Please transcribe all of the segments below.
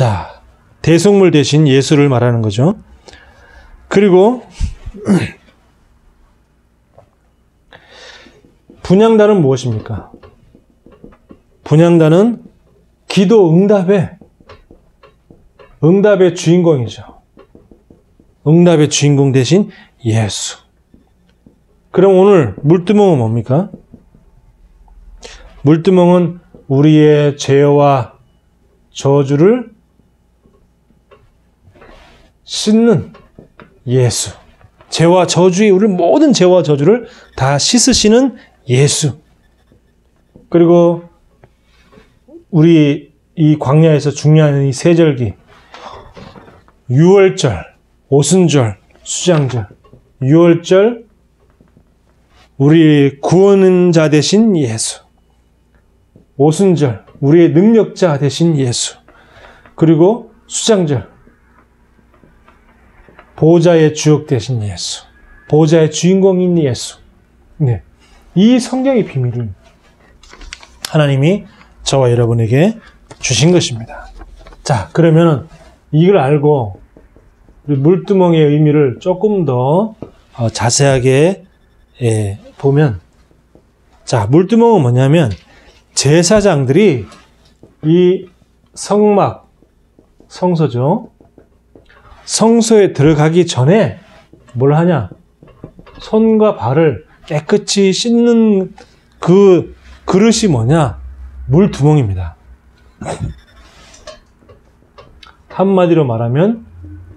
자, 대속물 대신 예수를 말하는 거죠. 그리고 분향단은 무엇입니까? 분향단은 기도 응답의 주인공이죠. 응답의 주인공 대신 예수. 그럼 오늘 물두멍은 뭡니까? 물두멍은 우리의 죄와 저주를 씻는 예수. 죄와 저주의 우리 모든 죄와 저주를 다 씻으시는 예수. 그리고 우리 이 광야에서 중요한 이 세절기, 유월절, 오순절, 수장절, 유월절, 우리 구원자 되신 예수. 오순절, 우리의 능력자 되신 예수. 그리고 수장절, 보호자의 주역 되신 예수. 보호자의 주인공인 예수. 네. 이 성경의 비밀을 하나님이 저와 여러분에게 주신 것입니다. 자, 그러면은 이걸 알고 물두멍의 의미를 조금 더 자세하게 보면, 자, 물두멍은 뭐냐면 제사장들이 이 성소죠. 성소에 들어가기 전에 뭘 하냐? 손과 발을 깨끗이 씻는 그 그릇이 뭐냐? 물두멍입니다. 한마디로 말하면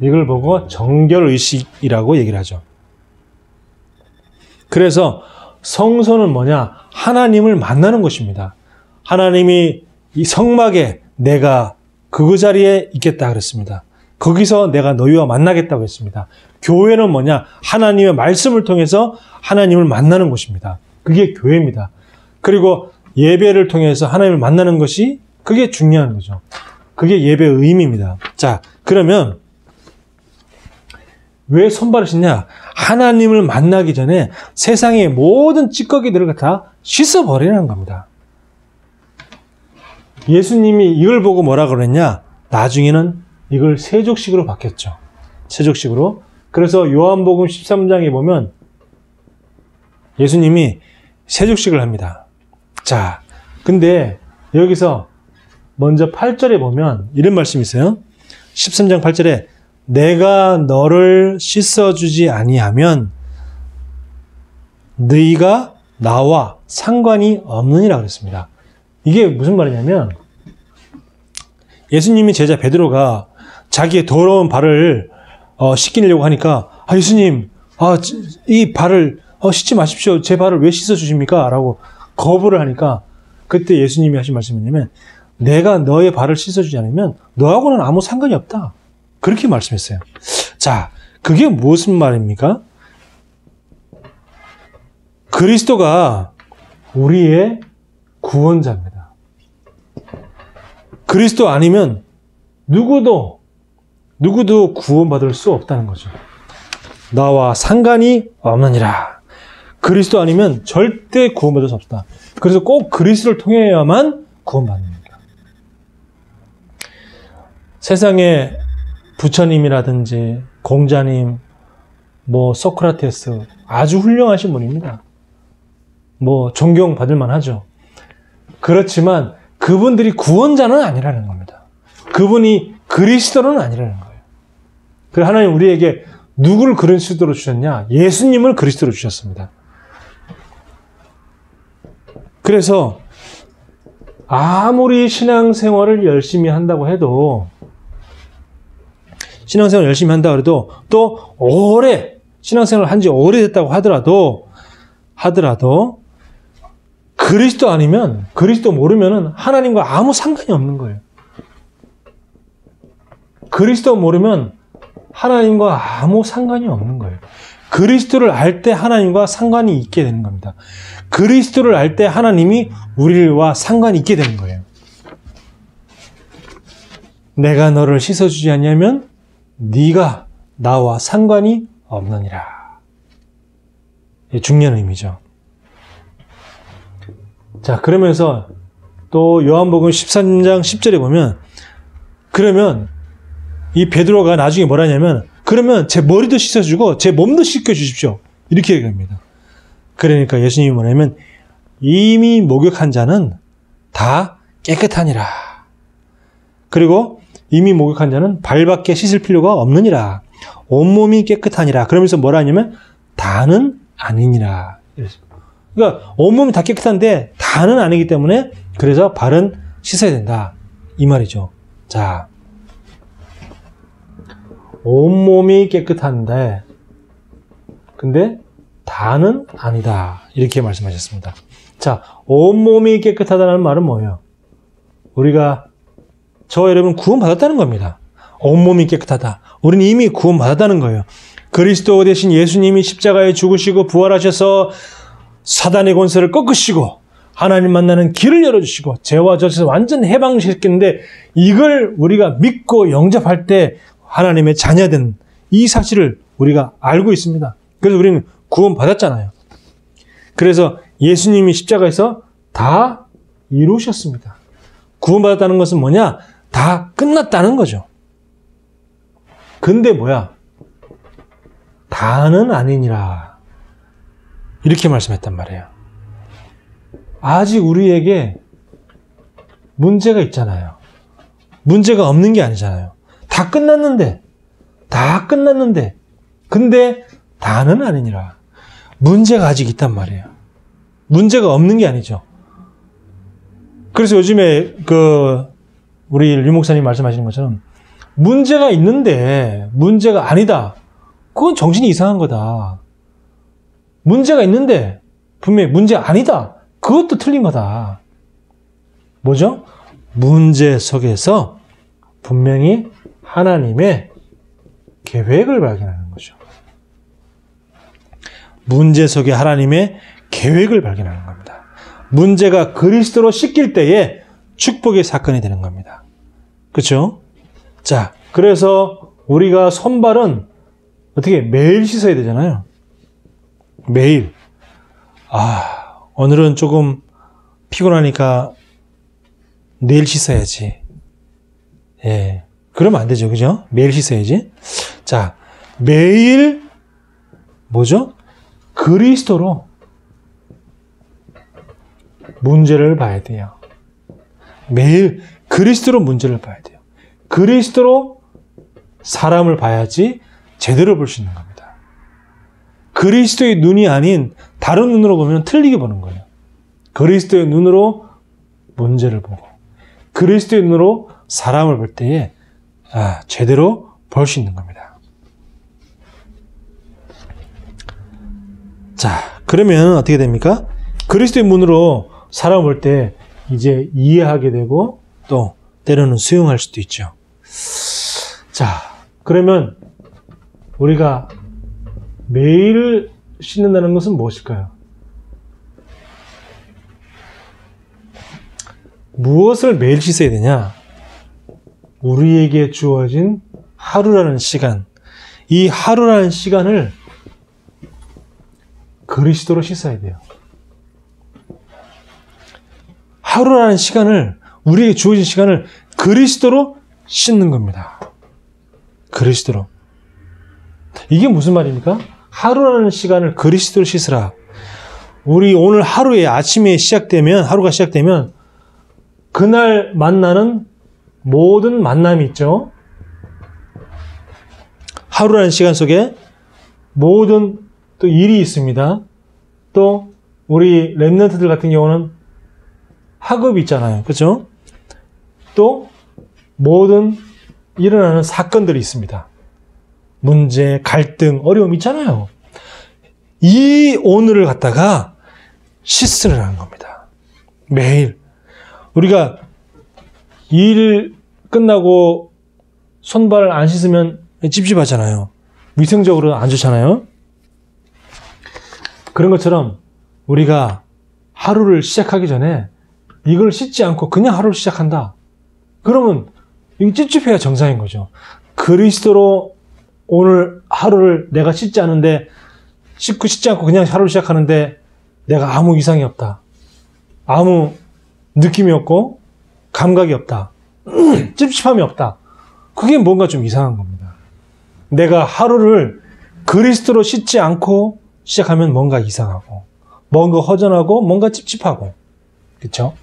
이걸 보고 정결의식이라고 얘기를 하죠. 그래서 성소는 뭐냐? 하나님을 만나는 곳입니다. 하나님이 이 성막에 내가 그 자리에 있겠다 그랬습니다. 거기서 내가 너희와 만나겠다고 했습니다. 교회는 뭐냐? 하나님의 말씀을 통해서 하나님을 만나는 곳입니다. 그게 교회입니다. 그리고 예배를 통해서 하나님을 만나는 것이 그게 중요한 거죠. 그게 예배의 의미입니다. 자, 그러면 왜 손발을 씻냐? 하나님을 만나기 전에 세상의 모든 찌꺼기들을 다 씻어버리라는 겁니다. 예수님이 이걸 보고 뭐라 그랬냐? 나중에는 이걸 세족식으로 바뀌었죠. 세족식으로. 그래서 요한복음 13장에 보면 예수님이 세족식을 합니다. 자, 근데 여기서 먼저 8절에 보면 이런 말씀이 있어요. 13장 8절에 내가 너를 씻어주지 아니하면 너희가 나와 상관이 없느니라 그랬습니다. 이게 무슨 말이냐면 예수님이 제자 베드로가 자기의 더러운 발을 씻기려고 하니까 예수님, 이 발을 씻지 마십시오. 제 발을 왜 씻어주십니까? 라고 거부를 하니까 그때 예수님이 하신 말씀이 뭐냐면 내가 너의 발을 씻어주지 않으면 너하고는 아무 상관이 없다. 그렇게 말씀했어요. 자, 그게 무슨 말입니까? 그리스도가 우리의 구원자입니다. 그리스도 아니면 누구도 구원받을 수 없다는 거죠. 나와 상관이 없느니라. 그리스도 아니면 절대 구원받을 수 없다. 그래서 꼭 그리스도를 통해야만 구원받습니다. 세상에 부처님이라든지 공자님, 소크라테스 아주 훌륭하신 분입니다. 존경받을 만하죠. 그렇지만 그분들이 구원자는 아니라는 겁니다. 그분이 그리스도는 아니라는 거예요. 그래서 하나님 우리에게 누구를 그리스도로 주셨냐? 예수님을 그리스도로 주셨습니다. 그래서 아무리 신앙생활을 열심히 한다고 해도 신앙생활을 열심히 한다 그래도 또 오래 신앙생활을 한 지 오래됐다고 하더라도 그리스도 아니면 그리스도 모르면은 하나님과 아무 상관이 없는 거예요. 그리스도 모르면 하나님과 아무 상관이 없는 거예요. 그리스도를 알 때 하나님과 상관이 있게 되는 겁니다. 그리스도를 알 때 하나님이 우리와 상관이 있게 되는 거예요. 내가 너를 씻어주지 않냐면 네가 나와 상관이 없느니라. 중요한 의미죠. 자, 그러면서 또 요한복음 13장 10절에 보면 그러면 이 베드로가 나중에 뭐라냐면 그러면 제 머리도 씻어주고 제 몸도 씻겨주십시오. 이렇게 얘기합니다. 그러니까 예수님이 뭐냐면 이미 목욕한 자는 다 깨끗하니라. 그리고 이미 목욕한 자는 발밖에 씻을 필요가 없느니라. 온몸이 깨끗하니라. 그러면서 뭐라 하냐면 다는 아니니라. 그러니까 온몸이 다 깨끗한데 다는 아니기 때문에 그래서 발은 씻어야 된다. 이 말이죠. 자, 온몸이 깨끗한데 근데 다는 아니다. 이렇게 말씀하셨습니다. 자, 온몸이 깨끗하다는 말은 뭐예요? 우리가 저와 여러분 구원받았다는 겁니다. 온몸이 깨끗하다. 우리는 이미 구원받았다는 거예요. 그리스도 대신 예수님이 십자가에 죽으시고 부활하셔서 사단의 권세를 꺾으시고 하나님 만나는 길을 열어주시고 죄와 저에서 완전 해방시켰는데 이걸 우리가 믿고 영접할 때 하나님의 자녀된 이 사실을 우리가 알고 있습니다. 그래서 우리는 구원받았잖아요. 그래서 예수님이 십자가에서 다 이루셨습니다. 구원받았다는 것은 뭐냐? 다 끝났다는 거죠. 근데 뭐야? 다는 아니니라. 이렇게 말씀했단 말이에요. 아직 우리에게 문제가 있잖아요. 문제가 없는 게 아니잖아요. 다 끝났는데. 근데 다는 아니니라. 문제가 아직 있단 말이에요. 문제가 없는 게 아니죠. 그래서 요즘에 우리 류 목사님 말씀하시는 것처럼 문제가 있는데 문제가 아니다. 그건 정신이 이상한 거다. 문제가 있는데 분명히 문제 아니다. 그것도 틀린 거다. 뭐죠? 문제 속에서 분명히 하나님의 계획을 발견하는 거죠. 문제 속에 하나님의 계획을 발견하는 겁니다. 문제가 그리스도로 씻길 때에 축복의 사건이 되는 겁니다. 그렇죠? 자, 그래서 우리가 손발은 어떻게 매일 씻어야 되잖아요. 매일. 오늘은 조금 피곤하니까 내일 씻어야지. 예. 그러면 안 되죠. 그죠? 매일 씻어야지. 자, 매일 뭐죠? 그리스도로 문제를 봐야 돼요. 매일 그리스도로 문제를 봐야 돼요. 그리스도로 사람을 봐야지 제대로 볼 수 있는 겁니다. 그리스도의 눈이 아닌 다른 눈으로 보면 틀리게 보는 거예요. 그리스도의 눈으로 문제를 보고 그리스도의 눈으로 사람을 볼 때에 제대로 볼 수 있는 겁니다. 자, 그러면 어떻게 됩니까? 그리스도의 눈으로 사람을 볼 때 이제 이해하게 되고 또 때로는 수용할 수도 있죠. 자, 그러면 우리가 매일 씻는다는 것은 무엇일까요? 무엇을 매일 씻어야 되냐? 우리에게 주어진 하루라는 시간, 이 하루라는 시간을 그리스도로 씻어야 돼요. 하루라는 시간을, 우리에게 주어진 시간을 그리스도로 씻는 겁니다. 그리스도로. 이게 무슨 말입니까? 하루라는 시간을 그리스도로 씻으라. 우리 오늘 하루에 아침에 하루가 시작되면 그날 만나는 모든 만남이 있죠. 하루라는 시간 속에 모든 또 일이 있습니다. 또 우리 랩런트들 같은 경우는 학업이 있잖아요. 그렇죠? 또 모든 일어나는 사건들이 있습니다. 문제, 갈등, 어려움 있잖아요. 이 오늘을 갖다가 씻으라는 겁니다. 매일. 우리가 일 끝나고 손발을 안 씻으면 찝찝하잖아요. 위생적으로 안 좋잖아요. 그런 것처럼 우리가 하루를 시작하기 전에 이걸 씻지 않고 그냥 하루를 시작한다. 그러면 이게 찝찝해야 정상인 거죠. 그리스도로 오늘 하루를 내가 씻지 않고 그냥 하루를 시작하는데 내가 아무 이상이 없다. 아무 느낌이 없고 감각이 없다. 찝찝함이 없다. 그게 뭔가 좀 이상한 겁니다. 내가 하루를 그리스도로 씻지 않고 시작하면 뭔가 이상하고, 뭔가 허전하고, 뭔가 찝찝하고, 그렇죠?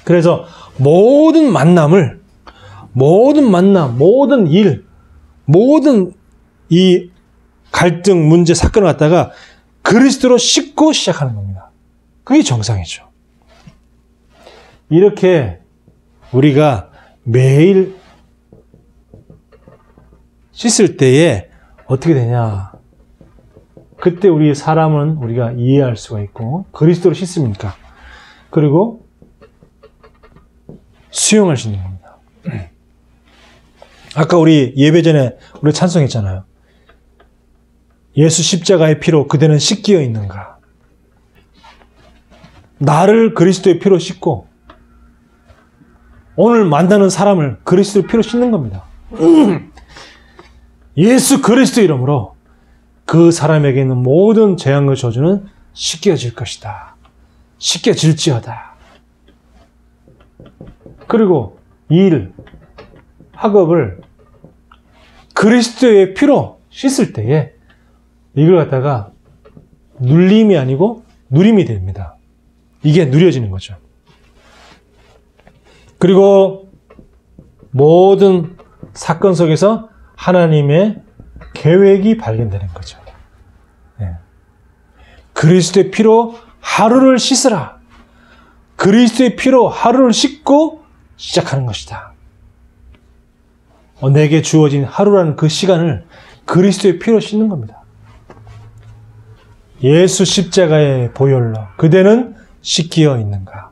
그래서 모든 만남, 모든 일, 모든 이 갈등, 문제, 사건을 갖다가 그리스도로 씻고 시작하는 겁니다. 그게 정상이죠. 이렇게 우리가 매일 씻을 때에 어떻게 되냐? 그때 우리 사람은 우리가 이해할 수가 있고, 그리스도로 씻습니까? 그리고 수용할 수 있는 겁니다. 아까 우리 예배 전에 우리 찬송했잖아요. 예수 십자가의 피로 그대는 씻기어 있는가? 나를 그리스도의 피로 씻고 오늘 만나는 사람을 그리스도의 피로 씻는 겁니다. 예수 그리스도 이름으로 그 사람에게 있는 모든 재앙과 저주는 씻겨질 것이다. 씻겨질지어다. 그리고 일, 학업을 그리스도의 피로 씻을 때에 이걸 갖다가 눌림이 아니고 누림이 됩니다. 이게 누려지는 거죠. 그리고 모든 사건 속에서 하나님의 계획이 발견되는 거죠. 네. 그리스도의 피로 하루를 씻으라. 그리스도의 피로 하루를 씻고 시작하는 것이다. 내게 주어진 하루라는 그 시간을 그리스도의 피로 씻는 겁니다. 예수 십자가의 보혈로 그대는 씻기어 있는가?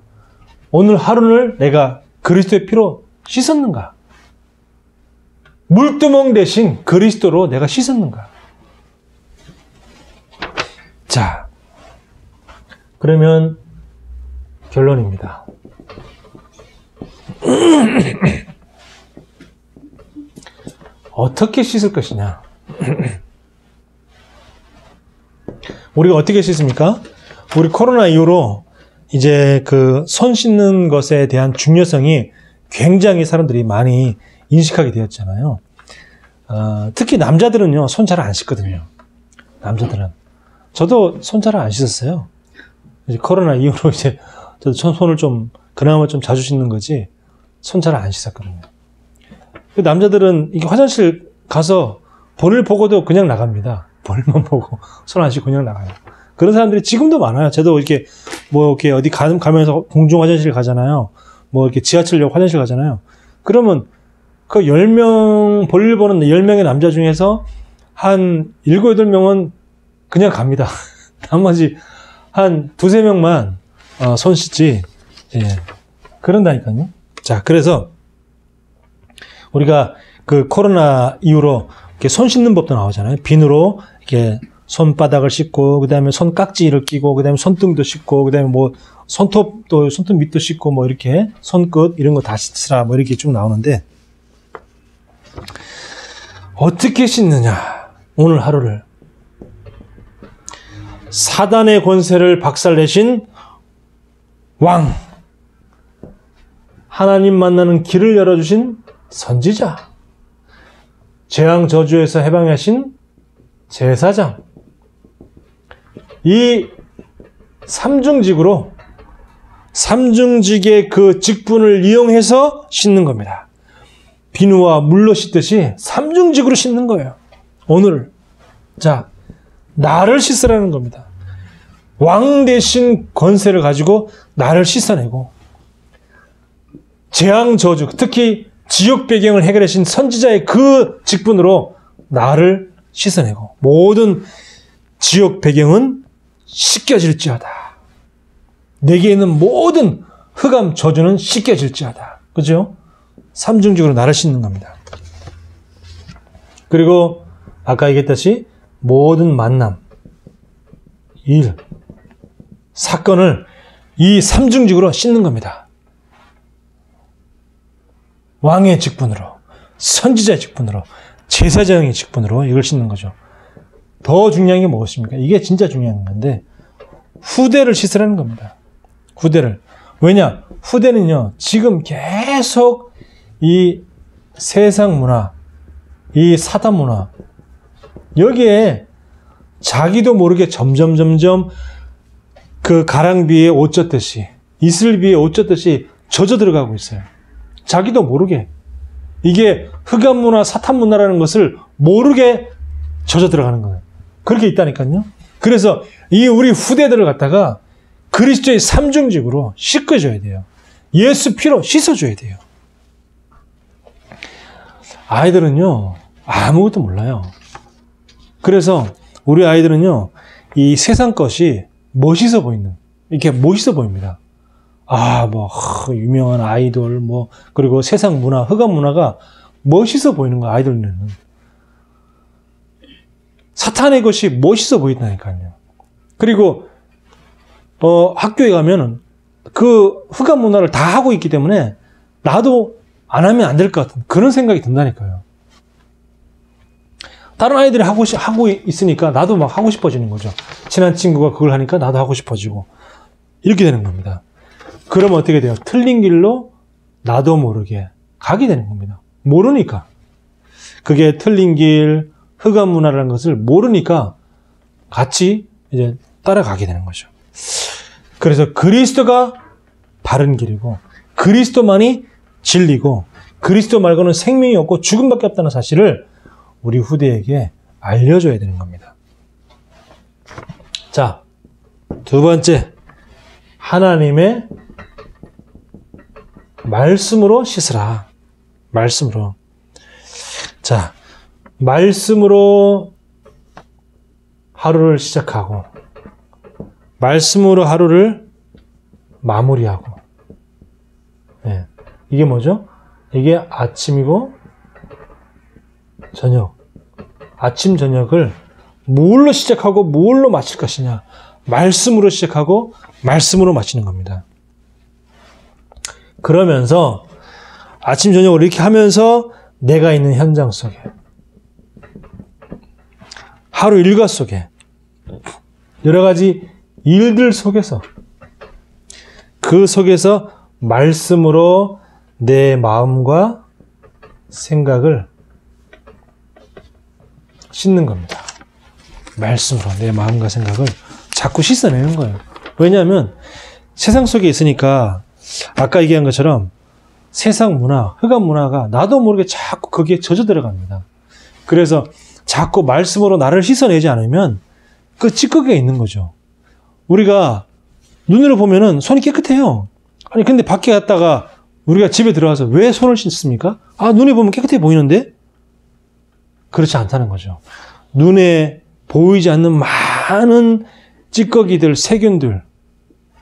오늘 하루를 내가 그리스도의 피로 씻었는가? 물두멍 대신 그리스도로 내가 씻었는가? 자, 그러면 결론입니다. 어떻게 씻을 것이냐? 우리가 어떻게 씻습니까? 우리 코로나 이후로 이제 그 손 씻는 것에 대한 중요성이 굉장히 사람들이 많이 인식하게 되었잖아요. 특히 남자들은요, 손 잘 안 씻거든요. 남자들은. 저도 손 잘 안 씻었어요. 이제 코로나 이후로 이제 저도 손을 좀, 그나마 좀 자주 씻는 거지, 손 잘 안 씻었거든요. 남자들은 이게 화장실 가서 볼을 보고도 그냥 나갑니다. 볼만 보고 손 안 씻고 그냥 나가요. 그런 사람들이 지금도 많아요. 저도 이렇게 뭐 이렇게 어디 가면서 공중 화장실 가잖아요. 뭐 이렇게 지하철역 화장실 가잖아요. 그러면 그 10명, 볼일 보는 10명의 남자 중에서 한 7, 8명은 그냥 갑니다. 나머지 한 2, 3명만 손 씻지. 예. 그런다니까요. 자, 그래서 우리가 그 코로나 이후로 이렇게 손 씻는 법도 나오잖아요. 비누로 이렇게 손바닥을 씻고, 그 다음에 손깍지를 끼고, 그 다음에 손등도 씻고, 그 다음에 뭐 손톱 밑도 씻고, 뭐 이렇게 손끝 이런 거 다 씻으라, 뭐 이렇게 쭉 나오는데, 어떻게 씻느냐? 오늘 하루를. 사단의 권세를 박살내신 왕. 하나님 만나는 길을 열어주신 선지자. 재앙 저주에서 해방하신 제사장. 이 삼중직의 그 직분을 이용해서 씻는 겁니다. 비누와 물로 씻듯이 삼중직으로 씻는 거예요. 오늘. 자, 나를 씻으라는 겁니다. 왕 대신 권세를 가지고 나를 씻어내고, 재앙 저주, 특히 지옥 배경을 해결하신 선지자의 그 직분으로 나를 씻어내고, 모든 지옥 배경은 씻겨질지어다. 내게 있는 모든 흑암 저주는 씻겨질지어다. 그죠? 삼중직으로 나를 씻는 겁니다. 그리고 아까 얘기했듯이 모든 만남, 일, 사건을 이 삼중직으로 씻는 겁니다. 왕의 직분으로, 선지자의 직분으로, 제사장의 직분으로 이걸 씻는 거죠. 더 중요한 게 무엇입니까? 이게 진짜 중요한 건데, 후대를 씻으라는 겁니다. 후대를. 왜냐? 후대는요, 지금 계속 이 세상 문화, 이 사단 문화, 여기에 자기도 모르게 점점 그 가랑비에 옷 젖듯이, 이슬비에 옷 젖듯이 젖어 들어가고 있어요. 자기도 모르게. 이게 흑암 문화, 사탄 문화라는 것을 모르게 젖어 들어가는 거예요. 그렇게 있다니까요. 그래서 이 우리 후대들을 갖다가 그리스도의 삼중직으로 씻어줘야 돼요. 예수 피로 씻어줘야 돼요. 아이들은요, 아무것도 몰라요. 그래서 우리 아이들은요, 이 세상 것이 멋있어 이렇게 멋있어 보입니다. 유명한 아이돌, 그리고 세상 문화, 흑암 문화가 멋있어 보이는 거야, 아이들 눈에는. 사탄의 것이 멋있어 보인다니까요. 그리고, 학교에 가면은 그 흑암 문화를 다 하고 있기 때문에 나도 안 하면 안 될 것 같은 그런 생각이 든다니까요. 다른 아이들이 하고 있으니까 나도 막 하고 싶어지는 거죠. 친한 친구가 그걸 하니까 나도 하고 싶어지고. 이렇게 되는 겁니다. 그러면 어떻게 돼요? 틀린 길로 나도 모르게 가게 되는 겁니다. 모르니까. 그게 틀린 길, 흑암 문화라는 것을 모르니까 같이 이제 따라가게 되는 거죠. 그래서 그리스도가 바른 길이고, 그리스도만이 진리고, 그리스도 말고는 생명이 없고 죽음밖에 없다는 사실을 우리 후대에게 알려줘야 되는 겁니다. 자, 두 번째, 하나님의 말씀으로 씻으라. 말씀으로. 자, 말씀으로 하루를 시작하고, 말씀으로 하루를 마무리하고. 네. 이게 뭐죠? 이게 아침이고 저녁. 아침, 저녁을 뭘로 시작하고 뭘로 마칠 것이냐. 말씀으로 시작하고 말씀으로 마치는 겁니다. 그러면서 아침, 저녁을 이렇게 하면서 내가 있는 현장 속에, 하루 일과 속에, 여러 가지 일들 속에서, 그 속에서 말씀으로 내 마음과 생각을 씻는 겁니다. 말씀으로 내 마음과 생각을 자꾸 씻어내는 거예요. 왜냐하면 세상 속에 있으니까 아까 얘기한 것처럼 세상 문화, 흑암 문화가 나도 모르게 자꾸 거기에 젖어 들어갑니다. 그래서 자꾸 말씀으로 나를 씻어내지 않으면 그 찌꺼기가 있는 거죠. 우리가 눈으로 보면은 손이 깨끗해요. 아니 근데 밖에 갔다가 우리가 집에 들어와서 왜 손을 씻습니까? 눈에 보면 깨끗해 보이는데? 그렇지 않다는 거죠. 눈에 보이지 않는 많은 찌꺼기들, 세균들,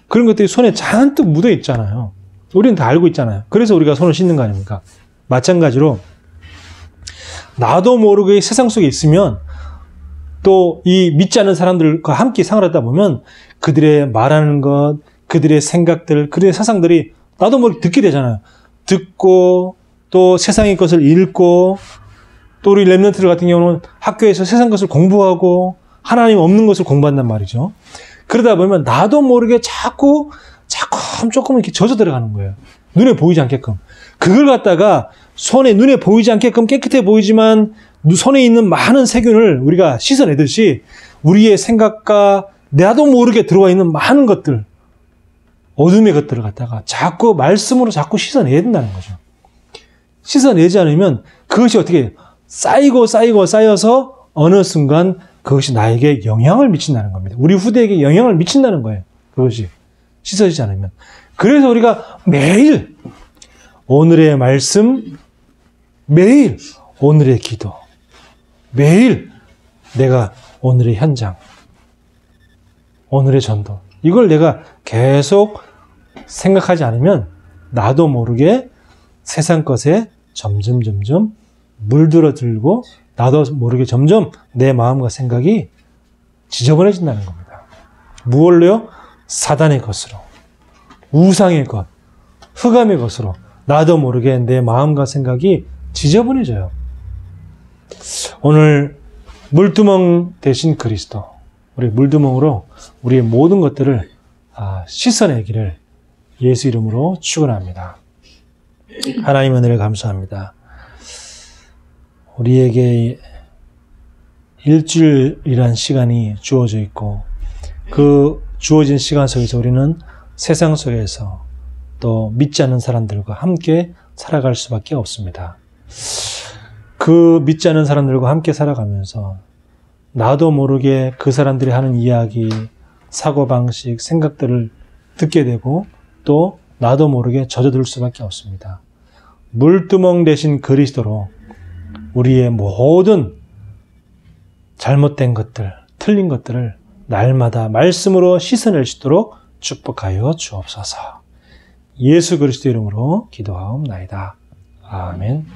그런 것들이 손에 잔뜩 묻어 있잖아요. 우리는 다 알고 있잖아요. 그래서 우리가 손을 씻는 거 아닙니까? 마찬가지로 나도 모르게 세상 속에 있으면 또 이 믿지 않는 사람들과 함께 생활하다 보면 그들의 말하는 것, 그들의 생각들, 그들의 사상들이 나도 모르게 듣게 되잖아요. 듣고 또 세상의 것을 읽고, 또 우리 랩런트들 같은 경우는 학교에서 세상 것을 공부하고 하나님 없는 것을 공부한단 말이죠. 그러다 보면 나도 모르게 자꾸 조금 이렇게 젖어 들어가는 거예요. 눈에 보이지 않게끔. 그걸 갖다가 눈에 보이지 않게끔 깨끗해 보이지만 손에 있는 많은 세균을 우리가 씻어내듯이 우리의 생각과 나도 모르게 들어와 있는 많은 것들, 어둠의 것들을 갖다가 자꾸 말씀으로 자꾸 씻어내야 된다는 거죠. 씻어내지 않으면 그것이 어떻게 쌓여서 어느 순간 그것이 나에게 영향을 미친다는 겁니다. 우리 후대에게 영향을 미친다는 거예요. 그것이 씻어지지 않으면. 그래서 우리가 매일 오늘의 말씀, 매일 오늘의 기도, 매일 내가 오늘의 현장, 오늘의 전도, 이걸 내가 계속 생각하지 않으면 나도 모르게 세상 것에 점점 물들어들고 나도 모르게 점점 내 마음과 생각이 지저분해진다는 겁니다. 무엇로요? 사단의 것으로, 우상의 것, 흑암의 것으로 나도 모르게 내 마음과 생각이 지저분해져요. 오늘 물두멍 대신 그리스도, 우리 물두멍으로 우리의 모든 것들을 씻어내기를 예수 이름으로 축원합니다. 하나님 은혜를 감사합니다. 우리에게 일주일이란 시간이 주어져 있고 그 주어진 시간 속에서 우리는 세상 속에서 또 믿지 않는 사람들과 함께 살아갈 수밖에 없습니다. 그 믿지 않는 사람들과 함께 살아가면서 나도 모르게 그 사람들이 하는 이야기, 사고방식, 생각들을 듣게 되고 또 나도 모르게 젖어들 수밖에 없습니다. 물두멍 대신 그리스도로 우리의 모든 잘못된 것들, 틀린 것들을 날마다 말씀으로 씻어낼 수 있도록 축복하여 주옵소서. 예수 그리스도 이름으로 기도하옵나이다. 아멘.